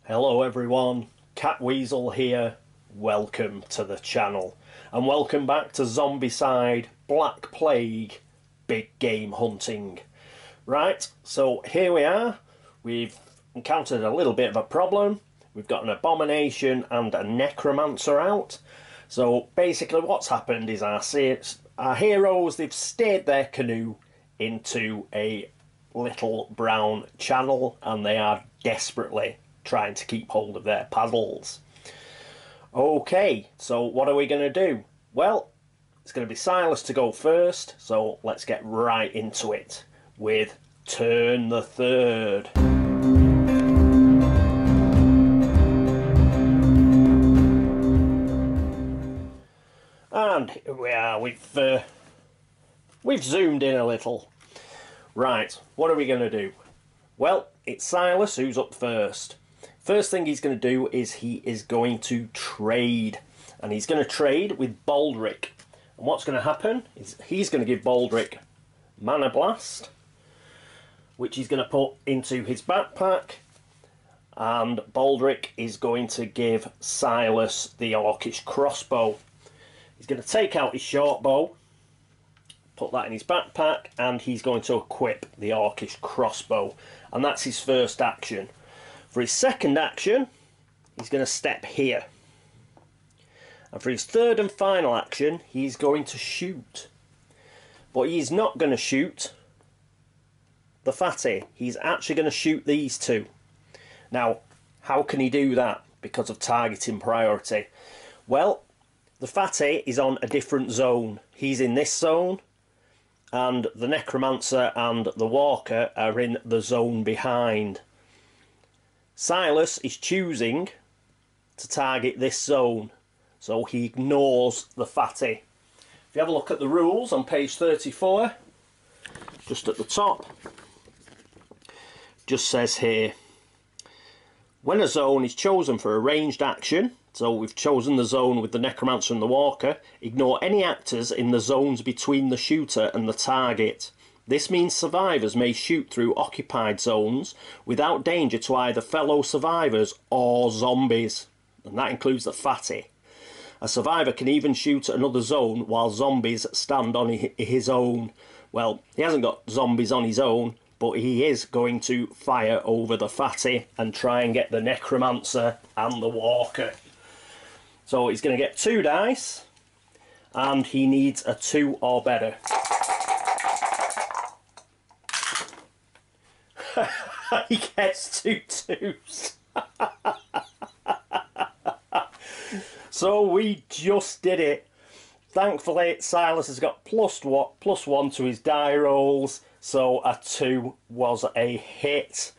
Hello everyone, Catweazle here, welcome to the channel and welcome back to Zombicide, Black Plague, Big Game Hunting. Right, so here we are, we've encountered a little bit of a problem. We've got an abomination and a necromancer out. So basically what's happened is our heroes, they've steered their canoe into a little brown channel and they are desperately trying to keep hold of their paddles. Okay, so what are we going to do? Well, it's going to be Silas to go first, so let's get right into it with turn the third. And here we are, we've zoomed in a little. Right, what are we going to do? Well, it's Silas who's up first. First thing he's going to do is he is going to trade. And he's going to trade with Baldric. And what's going to happen is he's going to give Baldric Mana Blast, which he's going to put into his backpack. And Baldric is going to give Silas the Orcish crossbow. He's going to take out his short bow, put that in his backpack, and he's going to equip the Orcish crossbow. And that's his first action. For his second action, he's going to step here. And for his third and final action, he's going to shoot. But he's not going to shoot the fatty. He's actually going to shoot these two. Now, how can he do that? Because of targeting priority. Well, the fatty is on a different zone. He's in this zone, and the necromancer and the walker are in the zone behind. Silas is choosing to target this zone, so he ignores the fatty. If you have a look at the rules on page 34, just at the top, just says here, when a zone is chosen for a ranged action, so we've chosen the zone with the necromancer and the walker, ignore any actors in the zones between the shooter and the target. This means survivors may shoot through occupied zones without danger to either fellow survivors or zombies, and that includes the fatty. A survivor can even shoot at another zone while zombies stand on his own. Well, he hasn't got zombies on his own, but he is going to fire over the fatty and try and get the necromancer and the walker. So he's going to get 2 dice, and he needs a 2 or better. He gets 2 2s. So we just did it. Thankfully, Silas has got +1 to his die rolls, so a 2 was a hit.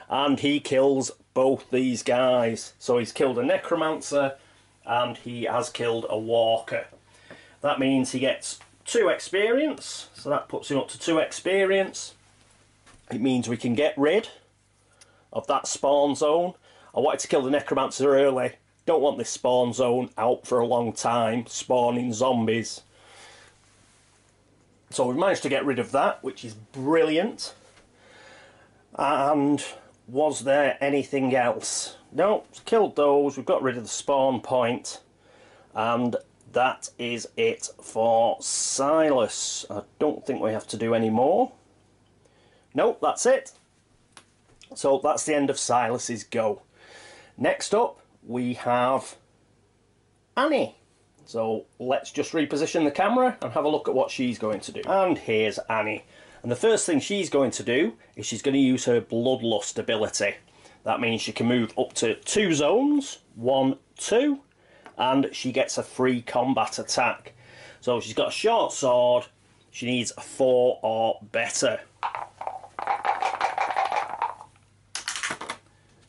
And he kills both these guys. So he's killed a necromancer and he has killed a walker. That means he gets 2 experience, so that puts him up to 2 experience. It means we can get rid of that spawn zone. I wanted to kill the necromancer early. Don't want this spawn zone out for a long time, spawning zombies. So we've managed to get rid of that, which is brilliant. And was there anything else? No, killed those. We've got rid of the spawn point. And that is it for Silas. I don't think we have to do any more. Nope, that's it. So that's the end of Silas's go. Next up, we have Annie. So let's just reposition the camera and have a look at what she's going to do. And here's Annie. And the first thing she's going to do is she's going to use her Bloodlust ability. That means she can move up to 2 zones, 1, 2, and she gets a free combat attack. So she's got a short sword, she needs a 4 or better.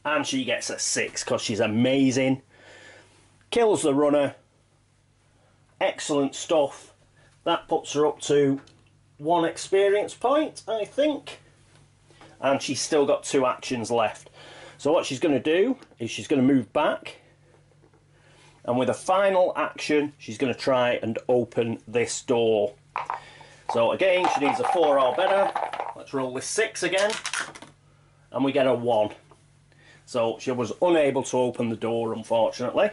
And she gets a 6 because she's amazing. Kills the runner. Excellent stuff. That puts her up to 1 experience point, I think. And she's still got 2 actions left. So what she's going to do is she's going to move back. And with a final action, she's going to try and open this door. So again, she needs a 4 or better. Let's roll this 6 again. And we get a 1. So she was unable to open the door, unfortunately.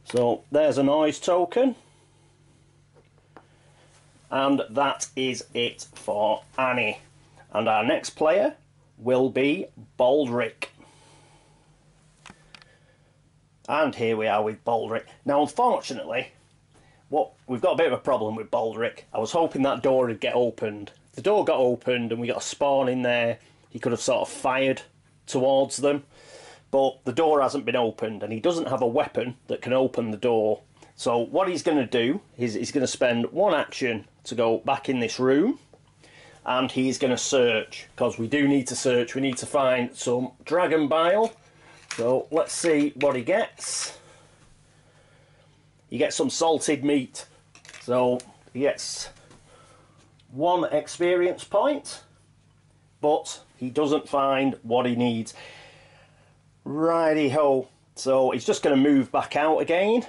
So there's a noise token. And that is it for Annie. And our next player will be Baldric. And here we are with Baldric. Now, unfortunately, we've got a bit of a problem with Baldric. I was hoping that door would get opened. The door got opened and we got a spawn in there. He could have sort of fired towards them. But the door hasn't been opened and he doesn't have a weapon that can open the door. So what he's going to do is he's going to spend one action to go back in this room. And he's going to search, because we do need to search. We need to find some dragon bile. So let's see what he gets. He gets some salted meat. So he gets 1 experience point, but he doesn't find what he needs. Righty-ho. So he's just going to move back out again.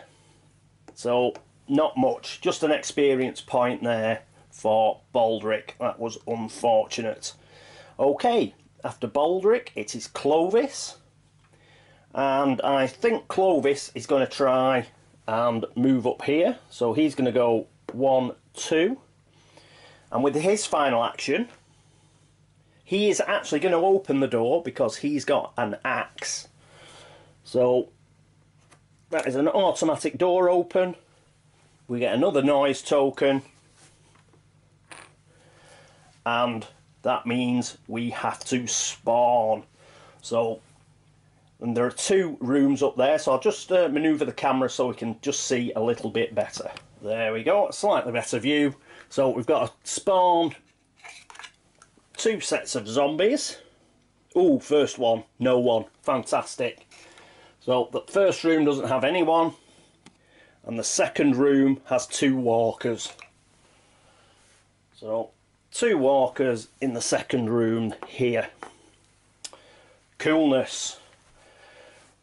So not much, just an experience point there for Baldric. That was unfortunate. Okay, after Baldric it is Clovis. And I think Clovis is going to try and move up here. So he's going to go 1, 2. And with his final action, he is actually going to open the door because he's got an axe. So that is an automatic door open. We get another noise token. And that means we have to spawn. So, and there are 2 rooms up there, so I'll just manoeuvre the camera so we can just see a little bit better. There we go, a slightly better view. So we've got to spawn 2 sets of zombies. Ooh, first one, no one, fantastic. So the first room doesn't have anyone, and the second room has 2 walkers. So 2 walkers in the second room here. Coolness.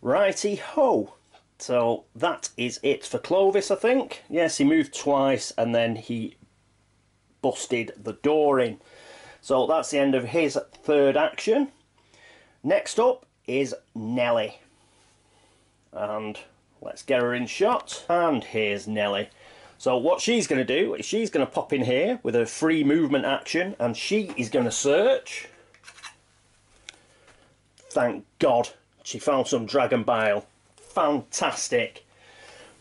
Righty ho. So that is it for Clovis, I think. Yes, he moved twice and then he busted the door in. So that's the end of his third action. Next up is Nelly. And let's get her in shot. And here's Nelly. So what she's going to do is she's going to pop in here with her free movement action, and she is going to search. Thank God she found some dragon bile. Fantastic.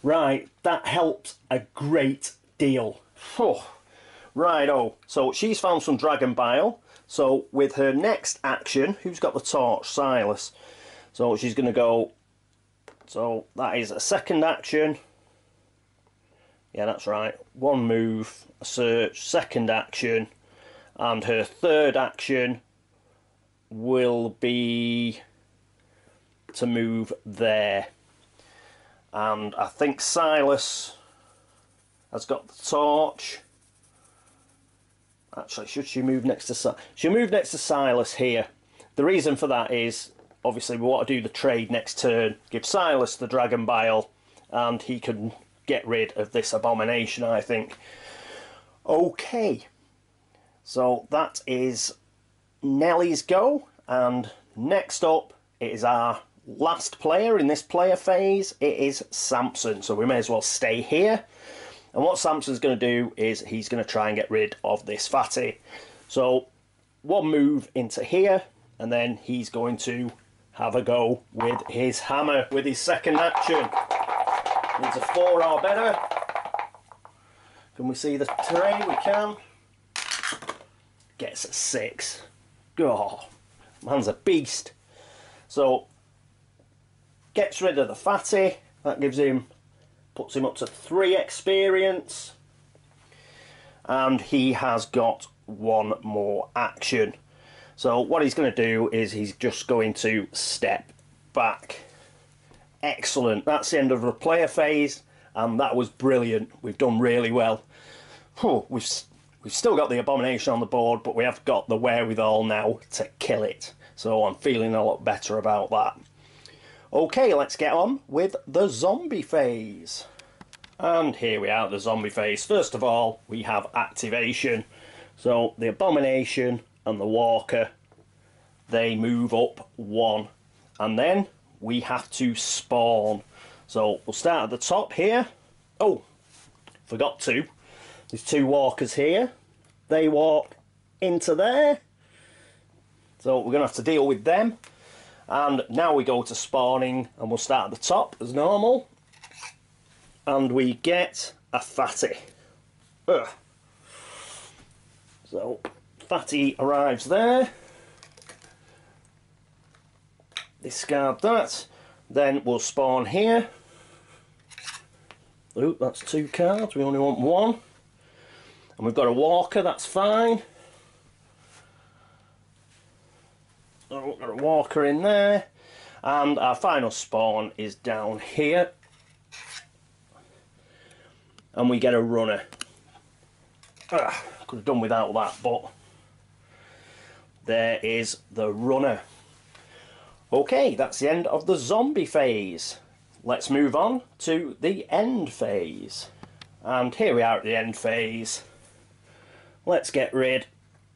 Right, that helped a great deal. Righto, so she's found some dragon bile. So with her next action, who's got the torch? Silas. So she's going to go, so that is a second action. Yeah, that's right. 1 move, a search, second action, and her third action will be to move there. And I think Silas has got the torch. Actually, should she move next to Silas? She'll move next to Silas here. The reason for that is, obviously, we want to do the trade next turn. Give Silas the dragon bile, and he can get rid of this abomination, I think. Okay, so that is Nelly's go, and next up is our last player in this player phase. It is Samson, so we may as well stay here. And what Samson's going to do is he's going to try and get rid of this fatty. So 1 move into here, and then he's going to have a go with his hammer with his second action. Needs a 4 or better. Can we see the terrain? We can. Gets a 6. Oh, man's a beast. So, gets rid of the fatty. That gives him, puts him up to 3 experience. And he has got 1 more action. So what he's going to do is he's just going to step back. Excellent. That's the end of the player phase, and that was brilliant. We've done really well. We've still got the abomination on the board, but we have got the wherewithal now to kill it. So I'm feeling a lot better about that. Okay, let's get on with the zombie phase. And here we are at the zombie phase. First of all, we have activation. So the abomination and the walker, they move up 1. and then we have to spawn. So we'll start at the top here. Oh, forgot to. There's 2 walkers here. They walk into there. So we're going to have to deal with them. And now we go to spawning, and we'll start at the top as normal. And we get a fatty. Ugh. So fatty arrives there. Discard that. Then we'll spawn here. Oh, that's 2 cards. We only want 1. And we've got a walker, that's fine. So we've got a walker in there. And our final spawn is down here. And we get a runner. Could have done without that, but there is the runner. Okay, that's the end of the zombie phase. Let's move on to the end phase. And here we are at the end phase. Let's get rid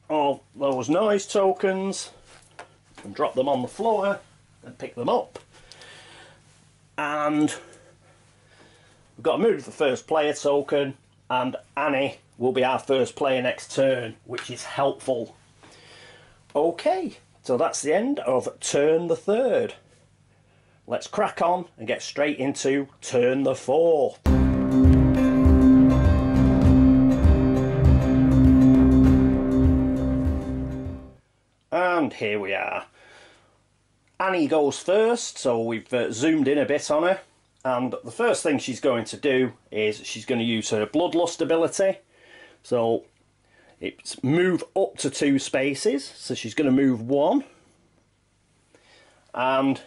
of those noise tokens and drop them on the floor and pick them up. And we've got to move the first player token, and Annie will be our first player next turn, which is helpful. Okay, so that's the end of turn the 3rd. Let's crack on and get straight into turn the 4th. And here we are. Annie goes first, so we've zoomed in a bit on her. And the first thing she's going to do is she's going to use her Bloodlust ability. So it's move up to 2 spaces. So she's going to move 1. And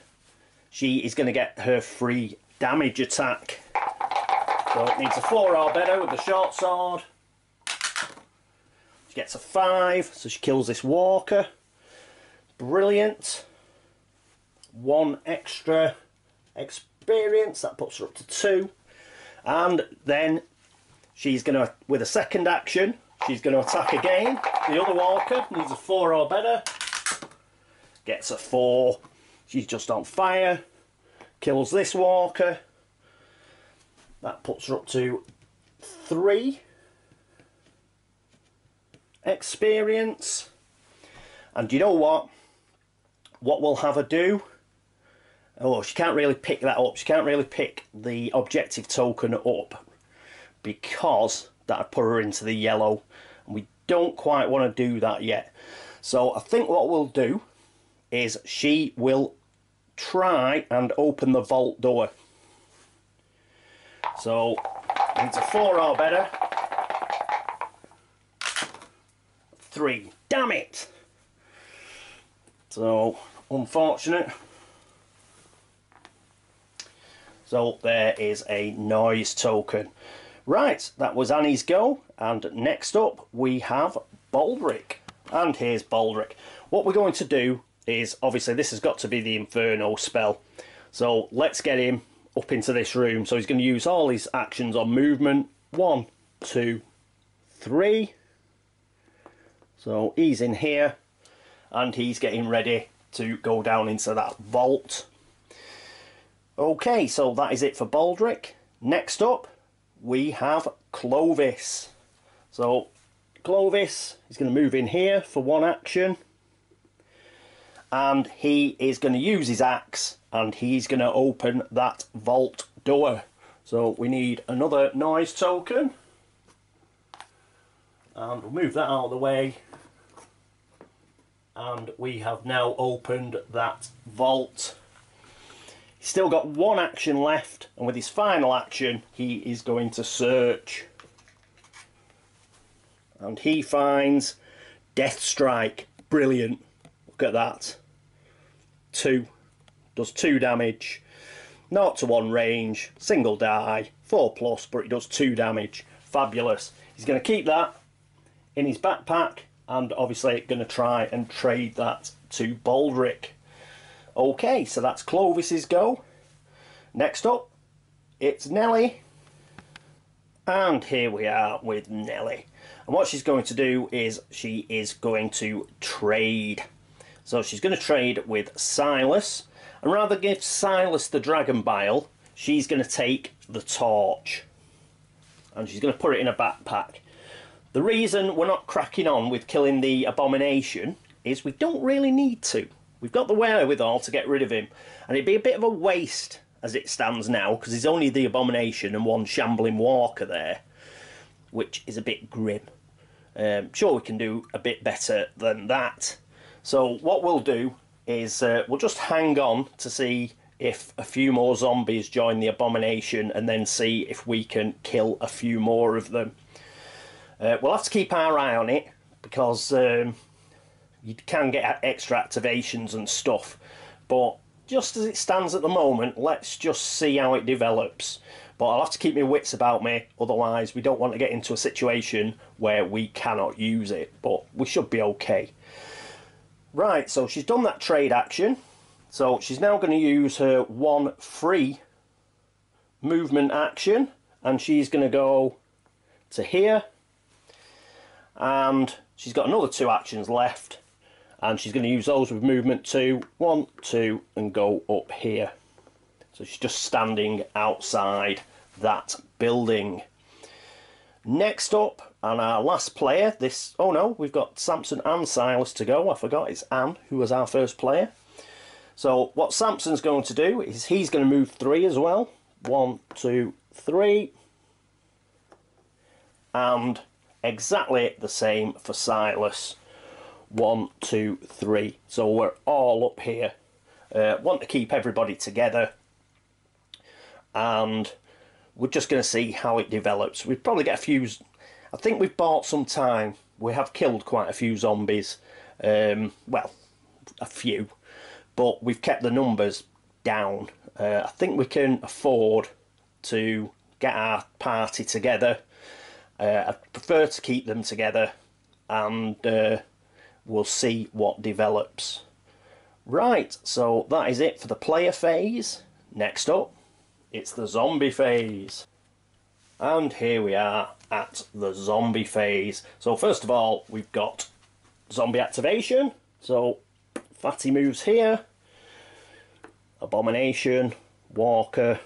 she is going to get her free damage attack. So it needs a 4 or better with the short sword. She gets a 5, so she kills this walker. Brilliant. 1 extra experience, that puts her up to 2. And then she's going to, with a second action, she's going to attack again. The other walker needs a 4 or better. Gets a 4. She's just on fire. Kills this walker. That puts her up to 3 experience. And you know what? What we'll have her do? Oh, she can't really pick that up. She can't really pick the objective token up because that would put her into the yellow. And we don't quite want to do that yet. So I think what we'll do is she will try and open the vault door. So it's a 4 or better. 3. Damn it! So unfortunate. So there is a noise token. Right, that was Annie's go, and next up we have Baldric. And here's Baldric. What we're going to do is, obviously this has got to be the Inferno spell. So let's get him up into this room. So he's going to use all his actions on movement. 1, 2, 3. So he's in here, and he's getting ready to go down into that vault. Okay, so that is it for Baldric. Next up, we have Clovis. So Clovis is going to move in here for 1 action. And he is going to use his axe, and he's going to open that vault door. So we need another noise token. And we'll move that out of the way. And we have now opened that vault. He's still got 1 action left, and with his final action he is going to search. And he finds Death Strike. Brilliant. Look at that. 2. Does 2 damage. 0 to 1 range. Single die. 4+, but it does 2 damage. Fabulous. He's going to keep that in his backpack, and obviously going to try and trade that to Baldric. Okay, so that's Clovis's go. Next up, it's Nelly. And here we are with Nelly. And what she's going to do is she is going to trade. So she's going to trade with Silas. And rather than give Silas the dragon bile, she's going to take the torch. And she's going to put it in a backpack. The reason we're not cracking on with killing the abomination is we don't really need to. We've got the wherewithal to get rid of him. And it'd be a bit of a waste as it stands now, because there's only the abomination and one shambling walker there, which is a bit grim. Sure, we can do a bit better than that. So what we'll do is we'll just hang on to see if a few more zombies join the abomination, and then see if we can kill a few more of them. We'll have to keep our eye on it, because you can get extra activations and stuff, but just as it stands at the moment, let's just see how it develops. But I'll have to keep my wits about me, otherwise we don't want to get into a situation where we cannot use it, but we should be okay. Right, so she's done that trade action, so she's now going to use her one free movement action, and she's going to go to here, and she's got another 2 actions left, and she's going to use those with movement 2, 1, 2, and go up here. So she's just standing outside that building. Next up, and our last player, oh no, we've got Samson and Silas to go. I forgot it's Anne who was our first player. So what Samson's going to do is he's going to move 3 as well. 1, 2, 3. And exactly the same for Silas. 1, 2, 3. So we're all up here. Want to keep everybody together, and we're just going to see how it develops. We've probably get a few. I think we've bought some time. We have killed quite a few zombies. Well, a few, but we've kept the numbers down. I think we can afford to get our party together. I prefer to keep them together, and we'll see what develops. Right, so that is it for the player phase. Next up, it's the zombie phase. And here we are at the zombie phase. So first of all, we've got zombie activation. So Fatty moves here. Abomination, Walker,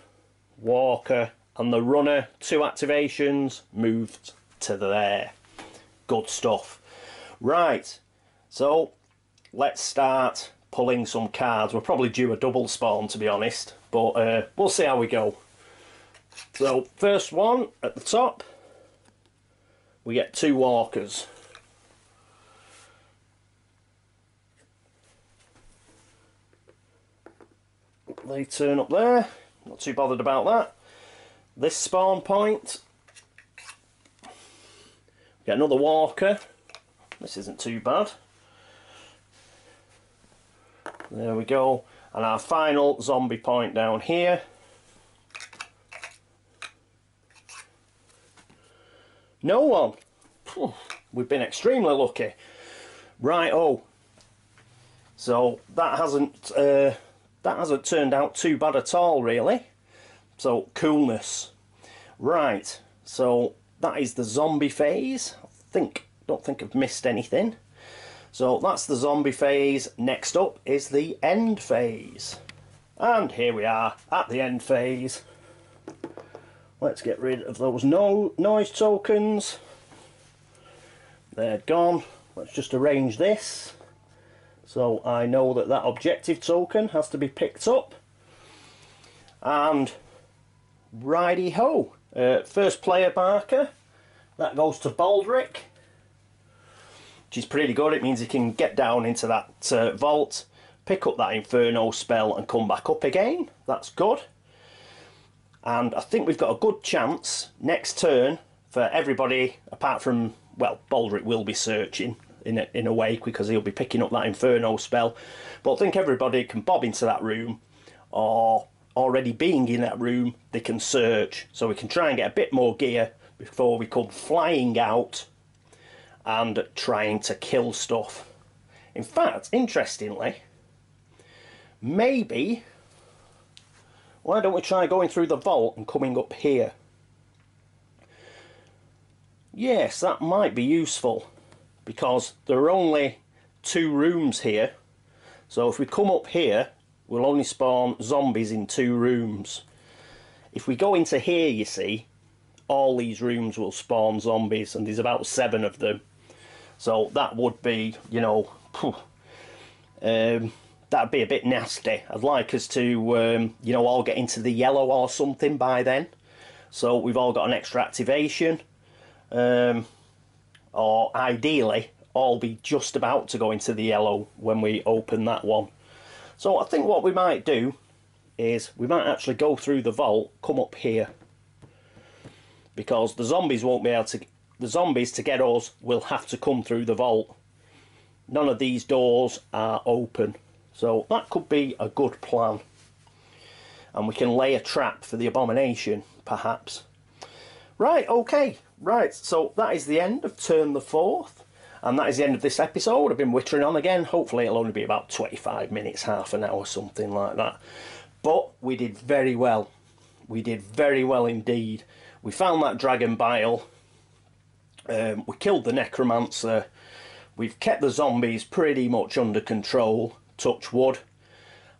Walker, and the runner, 2 activations, moved to there. Good stuff. Right, so let's start pulling some cards. We're probably due a double spawn, to be honest, but we'll see how we go. So first one at the top, we get 2 walkers. They turn up there, not too bothered about that. This spawn point, get another walker. This isn't too bad. There we go. And our final zombie point down here. No one. We've been extremely lucky. Right, oh. So that hasn't turned out too bad at all, really. So coolness. Right. So that is the zombie phase. Don't think I've missed anything. So that's the zombie phase. Next up is the end phase. And here we are at the end phase. Let's get rid of those noise tokens. They're gone. Let's just arrange this, so I know that that objective token has to be picked up. And righty-ho. First player marker. That goes to Baldric, which is pretty good. It means he can get down into that vault, pick up that Inferno spell and come back up again. That's good. And I think we've got a good chance next turn for everybody, apart from, well, Baldric will be searching in a way because he'll be picking up that Inferno spell. But I think everybody can bob into that room, or already being in that room, they can search. So we can try and get a bit more gear before we come flying out and trying to kill stuff. In fact, interestingly, maybe, why don't we try going through the vault and coming up here? Yes, that might be useful, because there are only 2 rooms here. So if we come up here, will only spawn zombies in 2 rooms. If we go into here, you see, all these rooms will spawn zombies, and there's about 7 of them. So that would be, you know, that'd be a bit nasty. I'd like us to, you know, all get into the yellow or something by then. So we've all got an extra activation. Or ideally, all be just about to go into the yellow when we open that one. So I think what we might do is we might actually go through the vault, come up here. Because the zombies won't be able to... The zombies, to get us, will have to come through the vault. None of these doors are open. So that could be a good plan. And we can lay a trap for the abomination, perhaps. Right, okay. Right, so that is the end of turn the 4th. And that is the end of this episode. I've been wittering on again. Hopefully it'll only be about 25 minutes, half an hour, something like that. But we did very well. We did very well indeed. We found that dragon bile. We killed the necromancer. We've kept the zombies pretty much under control, touch wood.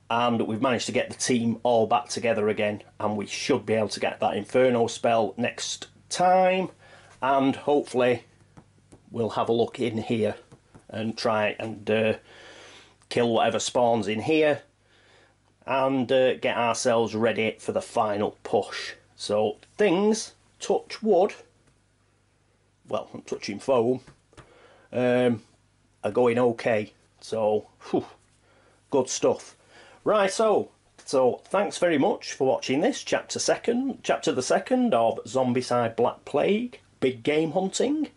And we've managed to get the team all back together again. And we should be able to get that inferno spell next time. And hopefully we'll have a look in here and try and kill whatever spawns in here and get ourselves ready for the final push. So things, touch wood, well, I'm touching foam, are going okay. So good stuff. Right, so thanks very much for watching this chapter the second of Zombicide Black Plague Big Game Hunting.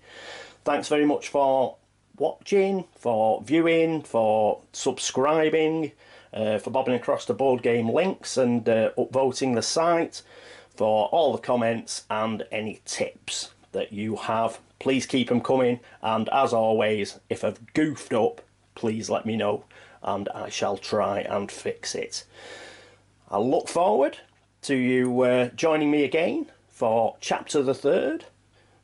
Thanks very much for watching, for viewing, for subscribing, for bobbing across the board game links and upvoting the site, for all the comments and any tips that you have. Please keep them coming, and as always, if I've goofed up, please let me know and I shall try and fix it. I look forward to you joining me again for chapter the 3rd,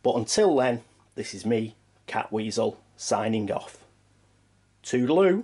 but until then, this is me, Catweazle, signing off. Toodaloo.